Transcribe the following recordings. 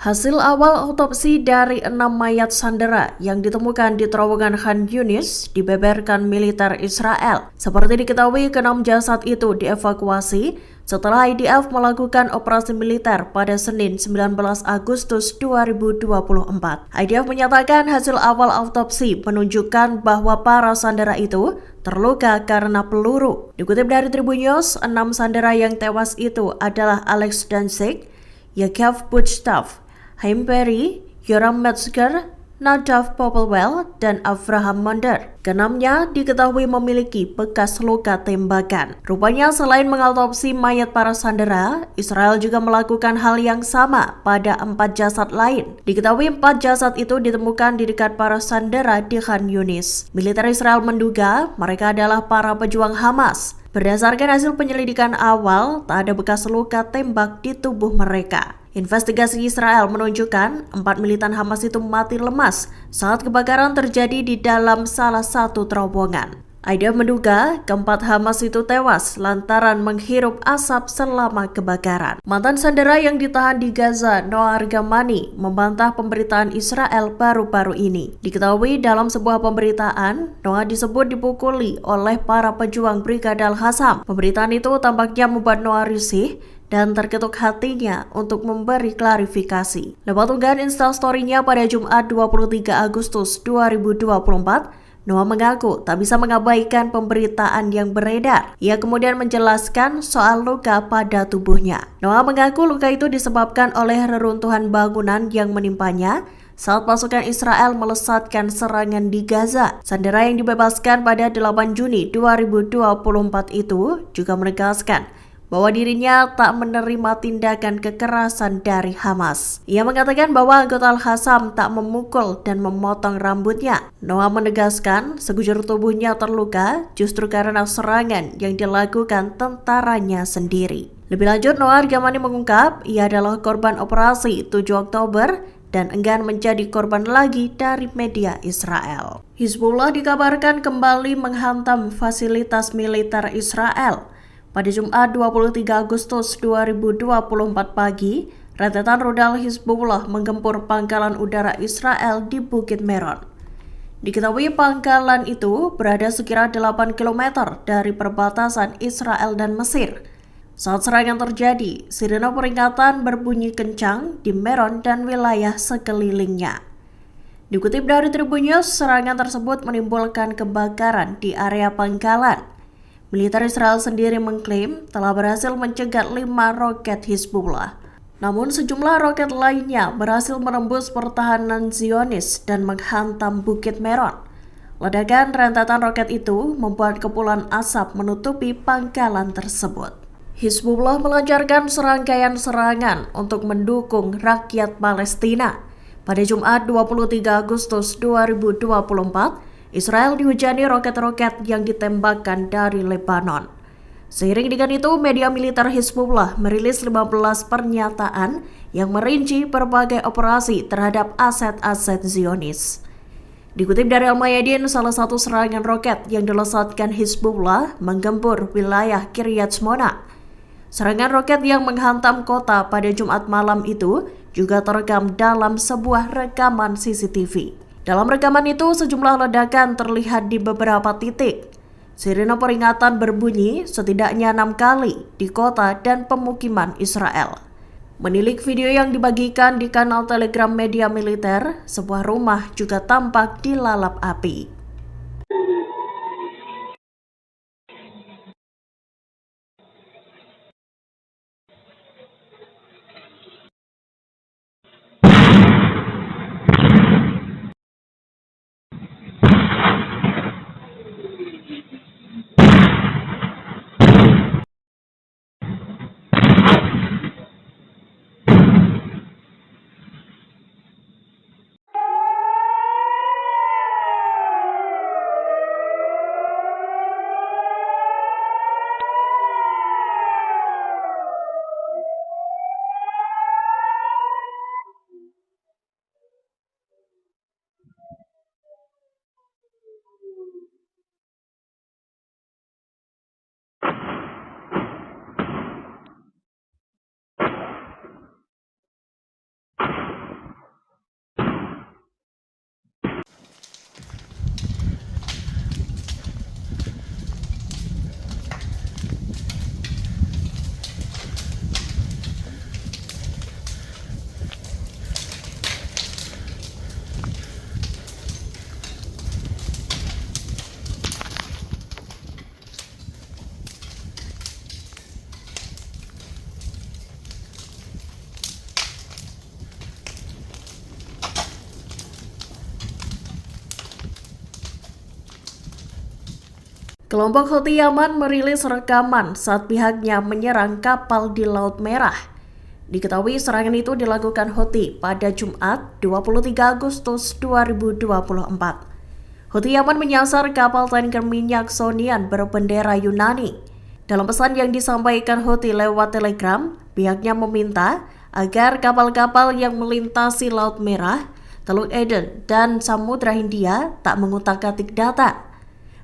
Hasil awal otopsi dari 6 mayat sandera yang ditemukan di terowongan Khan Yunis dibeberkan militer Israel. Seperti diketahui, ke-6 jasad itu dievakuasi setelah IDF melakukan operasi militer pada Senin 19 Agustus 2024. IDF menyatakan hasil awal autopsi menunjukkan bahwa para sandera itu terluka karena peluru. Dikutip dari Tribun News, 6 sandera yang tewas itu adalah Alex Danzig, Yaakov Buchstaff, Haim Perry, Yoram Metzger, Nadav Popplewell, dan Avraham Monder. Keenamnya diketahui memiliki bekas luka tembakan. Rupanya selain mengautopsi mayat para sandera, Israel juga melakukan hal yang sama pada 4 jasad lain. Diketahui 4 jasad itu ditemukan di dekat para sandera di Khan Yunis. Militer Israel menduga mereka adalah para pejuang Hamas. Berdasarkan hasil penyelidikan awal, tak ada bekas luka tembak di tubuh mereka. Investigasi Israel menunjukkan 4 militan Hamas itu mati lemas saat kebakaran terjadi di dalam salah satu terowongan. IDF menduga keempat Hamas itu tewas lantaran menghirup asap selama kebakaran. Mantan sandera yang ditahan di Gaza, Noah Argamani, membantah pemberitaan Israel baru-baru ini. Diketahui dalam sebuah pemberitaan, Noah disebut dipukuli oleh para pejuang Brigade Al-Qassam. Pemberitaan itu tampaknya membuat Noah risih dan terketuk hatinya untuk memberi klarifikasi. Lewat unggahan Instastory-nya pada Jumat 23 Agustus 2024, Noah mengaku tak bisa mengabaikan pemberitaan yang beredar. Ia kemudian menjelaskan soal luka pada tubuhnya. Noah mengaku luka itu disebabkan oleh reruntuhan bangunan yang menimpanya saat pasukan Israel melesatkan serangan di Gaza. Sandera yang dibebaskan pada 8 Juni 2024 itu juga menegaskan bahwa dirinya tak menerima tindakan kekerasan dari Hamas. Ia mengatakan bahwa anggota Al-Qassam tak memukul dan memotong rambutnya. Noah menegaskan sekujur tubuhnya terluka justru karena serangan yang dilakukan tentaranya sendiri. Lebih lanjut, Noah Argamani mengungkap ia adalah korban operasi 7 Oktober dan enggan menjadi korban lagi dari media Israel. Hizbullah dikabarkan kembali menghantam fasilitas militer Israel. Pada Jumat 23 Agustus 2024 pagi, rentetan rudal Hizbullah menggempur pangkalan udara Israel di Bukit Meron. Diketahui pangkalan itu berada sekira 8 km dari perbatasan Israel dan Mesir. Saat serangan terjadi, sirena peringatan berbunyi kencang di Meron dan wilayah sekelilingnya. Dikutip dari Tribun News, serangan tersebut menimbulkan kebakaran di area pangkalan. Militer Israel sendiri mengklaim telah berhasil mencegat 5 roket Hizbullah. Namun sejumlah roket lainnya berhasil menembus pertahanan Zionis dan menghantam Bukit Meron. Ledakan rentetan roket itu membuat kepulan asap menutupi pangkalan tersebut. Hizbullah melancarkan serangkaian serangan untuk mendukung rakyat Palestina. Pada Jumat 23 Agustus 2024, Israel dihujani roket-roket yang ditembakkan dari Lebanon. Seiring dengan itu, media militer Hizbullah merilis 15 pernyataan yang merinci berbagai operasi terhadap aset-aset Zionis. Dikutip dari Al-Mayadin, salah satu serangan roket yang dilesatkan Hizbullah menggempur wilayah Kiryat Shmona. Serangan roket yang menghantam kota pada Jumat malam itu juga terekam dalam sebuah rekaman CCTV. Dalam rekaman itu, sejumlah ledakan terlihat di beberapa titik. Sirena peringatan berbunyi setidaknya 6 kali di kota dan pemukiman Israel. Menilik video yang dibagikan di kanal Telegram media militer, sebuah rumah juga tampak dilalap api. Kelompok Houthi Yaman merilis rekaman saat pihaknya menyerang kapal di Laut Merah. Diketahui serangan itu dilakukan Houthi pada Jumat 23 Agustus 2024. Houthi Yaman menyasar kapal tanker minyak Sonian berbendera Yunani. Dalam pesan yang disampaikan Houthi lewat Telegram, pihaknya meminta agar kapal-kapal yang melintasi Laut Merah, Teluk Aden, dan Samudra Hindia tak mengutak-atik data.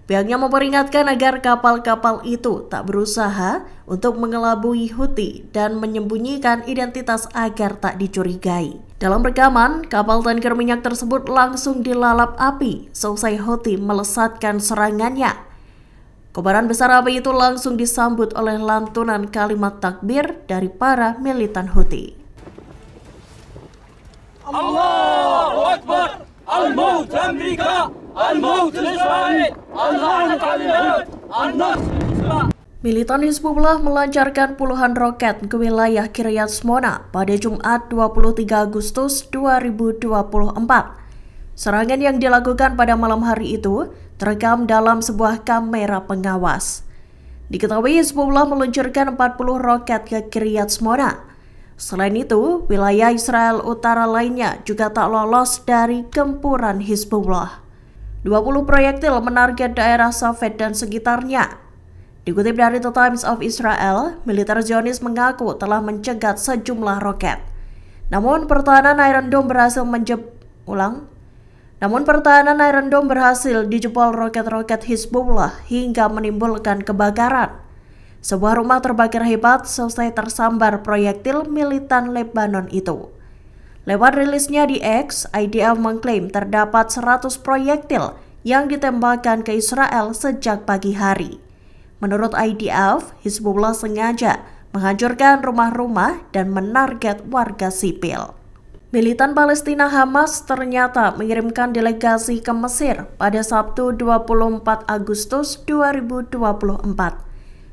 Pihaknya memperingatkan agar kapal-kapal itu tak berusaha untuk mengelabui Houthi dan menyembunyikan identitas agar tak dicurigai. Dalam rekaman, kapal tanker minyak tersebut langsung dilalap api seusai Houthi melesatkan serangannya. Kobaran besar api itu langsung disambut oleh lantunan kalimat takbir dari para militan Houthi. Allahu Akbar, Al-Maut Amerika, Al-Maut Israel, Al-La'nat 'alal-Yahud, An-Nasr Islam. Militan Hizbullah melancarkan puluhan roket ke wilayah Kiryat Shmona pada Jumat 23 Agustus 2024. Serangan yang dilakukan pada malam hari itu terekam dalam sebuah kamera pengawas. Diketahui Hizbullah meluncurkan 40 roket ke Kiryat Shmona. Selain itu, wilayah Israel Utara lainnya juga tak lolos dari gempuran Hizbullah. 20 proyektil menarget daerah Safed dan sekitarnya. Dikutip dari The Times of Israel, militer Zionis mengaku telah mencegat sejumlah roket. Namun pertahanan Iron Dome berhasil dijebol roket-roket Hizbullah hingga menimbulkan kebakaran. Sebuah rumah terbakar hebat selesai tersambar proyektil militan Lebanon itu. Lewat rilisnya di X, IDF mengklaim terdapat 100 proyektil yang ditembakkan ke Israel sejak pagi hari. Menurut IDF, Hizbullah sengaja menghancurkan rumah-rumah dan menarget warga sipil. Militan Palestina Hamas ternyata mengirimkan delegasi ke Mesir pada Sabtu 24 Agustus 2024.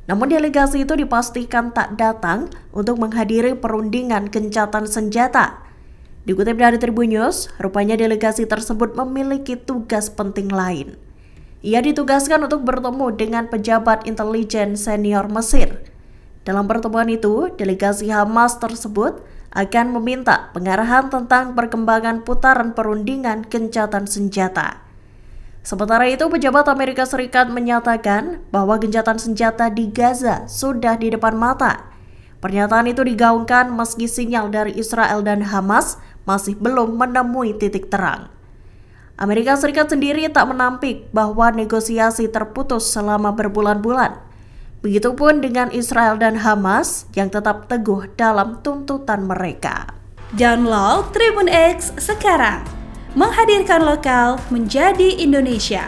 Namun delegasi itu dipastikan tak datang untuk menghadiri perundingan gencatan senjata. Dikutip dari Tribun News, rupanya delegasi tersebut memiliki tugas penting lain. Ia ditugaskan untuk bertemu dengan pejabat intelijen senior Mesir. Dalam pertemuan itu, delegasi Hamas tersebut akan meminta pengarahan tentang perkembangan putaran perundingan gencatan senjata. Sementara itu, pejabat Amerika Serikat menyatakan bahwa gencatan senjata di Gaza sudah di depan mata. Pernyataan itu digaungkan meski sinyal dari Israel dan Hamas masih belum menemui titik terang. Amerika Serikat sendiri tak menampik bahwa negosiasi terputus selama berbulan-bulan. Begitupun dengan Israel dan Hamas yang tetap teguh dalam tuntutan mereka. Download Tribun X sekarang. Menghadirkan lokal menjadi Indonesia.